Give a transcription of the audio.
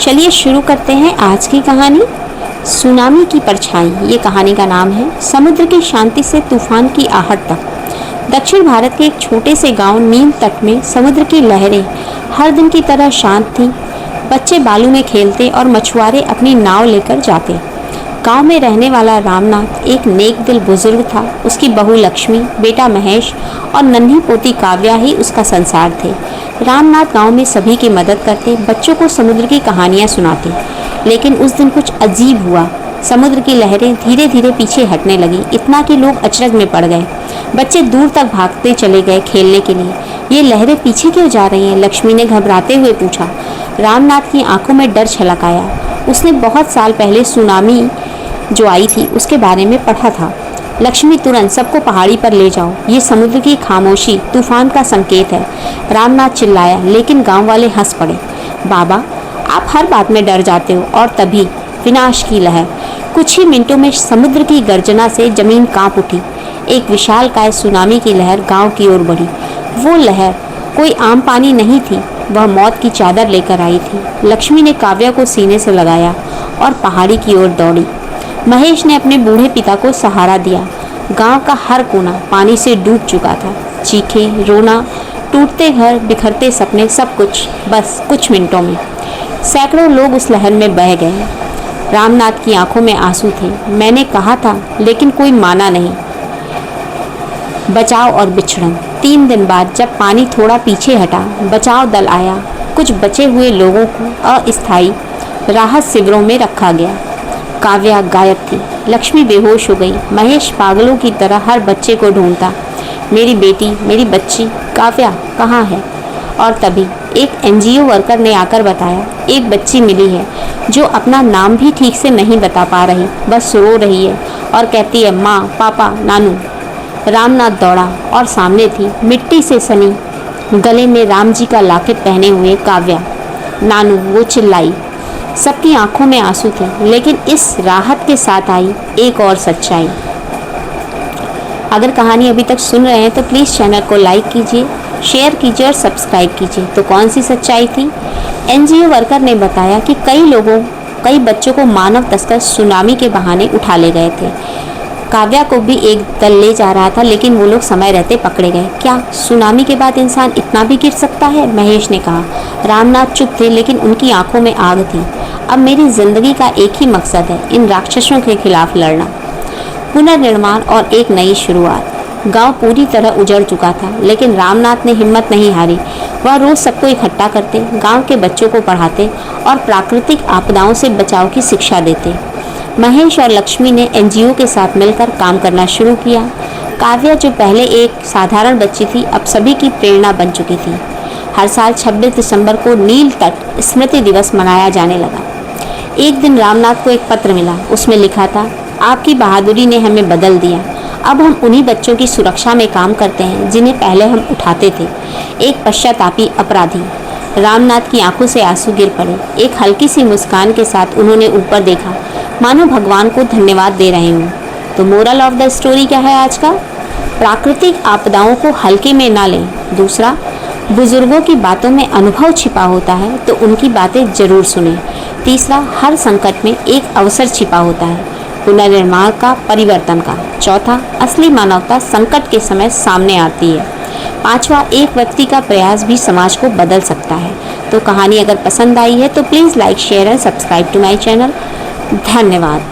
चलिए शुरू करते हैं आज की कहानी, सुनामी की परछाई। ये कहानी का नाम है। समुद्र की शांति से तूफान की आहट तक। दक्षिण भारत के एक छोटे से गांव नीम तट में समुद्र की लहरें हर दिन की तरह शांत थीं। बच्चे बालू में खेलते और मछुआरे अपनी नाव लेकर जाते। गांव में रहने वाला रामनाथ एक नेक दिल बुजुर्ग था। उसकी बहू लक्ष्मी, बेटा महेश और नन्ही पोती काव्या ही उसका संसार थे। रामनाथ गांव में सभी की मदद करते, बच्चों को समुद्र की कहानियां सुनाते। लेकिन उस दिन कुछ अजीब हुआ। समुद्र की लहरें धीरे धीरे पीछे हटने लगी, इतना कि लोग अचरज में पड़ गए। बच्चे दूर तक भागते चले गए खेलने के लिए। ये लहरें पीछे क्यों जा रही हैं? लक्ष्मी ने घबराते हुए पूछा। रामनाथ की आंखों में डर छलक आया। उसने बहुत साल पहले सुनामी जो आई थी उसके बारे में पढ़ा था। लक्ष्मी, तुरंत सबको पहाड़ी पर ले जाओ। ये समुद्र की खामोशी तूफान का संकेत है। रामनाथ चिल्लाया, लेकिन गांव वाले हंस पड़े। बाबा, आप हर बात में डर जाते हो। और तभी विनाश की लहर। कुछ ही मिनटों में समुद्र की गर्जना से जमीन कांप उठी। एक विशालकाय सुनामी की लहर गांव की ओर बढ़ी। वो लहर कोई आम पानी नहीं थी, वह मौत की चादर लेकर आई थी। लक्ष्मी ने काव्या को सीने से लगाया और पहाड़ी की ओर दौड़ी। महेश ने अपने बूढ़े पिता को सहारा दिया। गांव का हर कोना पानी से डूब चुका था। चीखें, रोना, टूटते घर, बिखरते सपने, सब कुछ बस कुछ मिनटों में। सैकड़ों लोग उस लहर में बह गए। रामनाथ की आंखों में आंसू थे। मैंने कहा था, लेकिन कोई माना नहीं। बचाव और बिछड़न। 3 दिन बाद जब पानी थोड़ा पीछे हटा, बचाव दल आया। कुछ बचे हुए लोगों को अस्थायी राहत शिविरों में रखा गया। काव्या गायब थी। लक्ष्मी बेहोश हो गई। महेश पागलों की तरह हर बच्चे को ढूंढता। मेरी बेटी, मेरी बच्ची काव्या कहाँ है? और तभी एक एनजीओ वर्कर ने आकर बताया, एक बच्ची मिली है जो अपना नाम भी ठीक से नहीं बता पा रही, बस रो रही है और कहती है, माँ, पापा, नानू। रामनाथ दौड़ा और सामने थी मिट्टी से सनी, गले में राम जी का लॉकेट पहने हुए काव्या। नानू, वो चिल्लाई। सबकी आंखों में आंसू थे, लेकिन इस राहत के साथ आई एक और सच्चाई। अगर कहानी अभी तक सुन रहे हैं तो प्लीज़ चैनल को लाइक कीजिए, शेयर कीजिए और सब्सक्राइब कीजिए। तो कौन सी सच्चाई थी? एनजीओ वर्कर ने बताया कि कई बच्चों को मानव तस्कर सुनामी के बहाने उठा ले गए थे। काव्या को भी एक दल ले जा रहा था, लेकिन वो लोग समय रहते पकड़े गए। क्या सुनामी के बाद इंसान इतना भी गिर सकता है? महेश ने कहा। रामनाथ चुप थे, लेकिन उनकी आंखों में आग थी। अब मेरी जिंदगी का एक ही मकसद है, इन राक्षसों के खिलाफ लड़ना। पुनर्निर्माण और एक नई शुरुआत। गांव पूरी तरह उजड़ चुका था, लेकिन रामनाथ ने हिम्मत नहीं हारी। वह रोज सबको इकट्ठा करते, गांव के बच्चों को पढ़ाते और प्राकृतिक आपदाओं से बचाव की शिक्षा देते। महेश और लक्ष्मी ने एनजीओ के साथ मिलकर काम करना शुरू किया। काव्या, जो पहले एक साधारण बच्ची थी, अब सभी की प्रेरणा बन चुकी थी। हर साल 26 दिसंबर को नील तट स्मृति दिवस मनाया जाने लगा। एक दिन रामनाथ को एक पत्र मिला। उसमें लिखा था, आपकी बहादुरी ने हमें बदल दिया। अब हम उन्हीं बच्चों की सुरक्षा में काम करते हैं जिन्हें पहले हम उठाते थे। एक पश्चातापी अपराधी। रामनाथ की आंखों से आंसू गिर पड़े। एक हल्की सी मुस्कान के साथ उन्होंने ऊपर देखा, मानो भगवान को धन्यवाद दे रहे हूँ। तो मोरल ऑफ द स्टोरी क्या है आज का? प्राकृतिक आपदाओं को हल्के में ना लें। दूसरा, बुजुर्गों की बातों में अनुभव छिपा होता है, तो उनकी बातें जरूर सुनें। तीसरा, हर संकट में एक अवसर छिपा होता है, पुनर्निर्माण का, परिवर्तन का। चौथा, असली मानवता संकट के समय सामने आती है। पांचवा, एक व्यक्ति का प्रयास भी समाज को बदल सकता है। तो कहानी अगर पसंद आई है तो please like, share and subscribe to my channel. धन्यवाद।